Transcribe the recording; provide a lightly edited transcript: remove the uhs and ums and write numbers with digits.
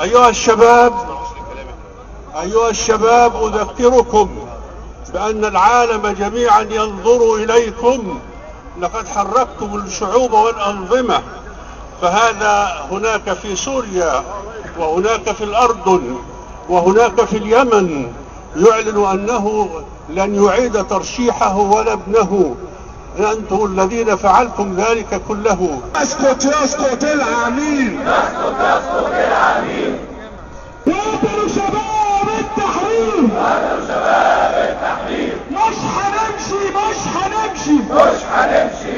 أيها الشباب أذكركم بأن العالم جميعا ينظر إليكم. لقد حركتم الشعوب والأنظمة، فهذا هناك في سوريا وهناك في الأردن وهناك في اليمن يعلن أنه لن يعيد ترشيحه ولا ابنه. أنتم الذين فعلتم ذلك كله. اسكت يسقط العميل، يسقط العميل. قاتلوا شباب التحرير، قاتلوا شباب التحرير. مش هنمشي مش هنمشي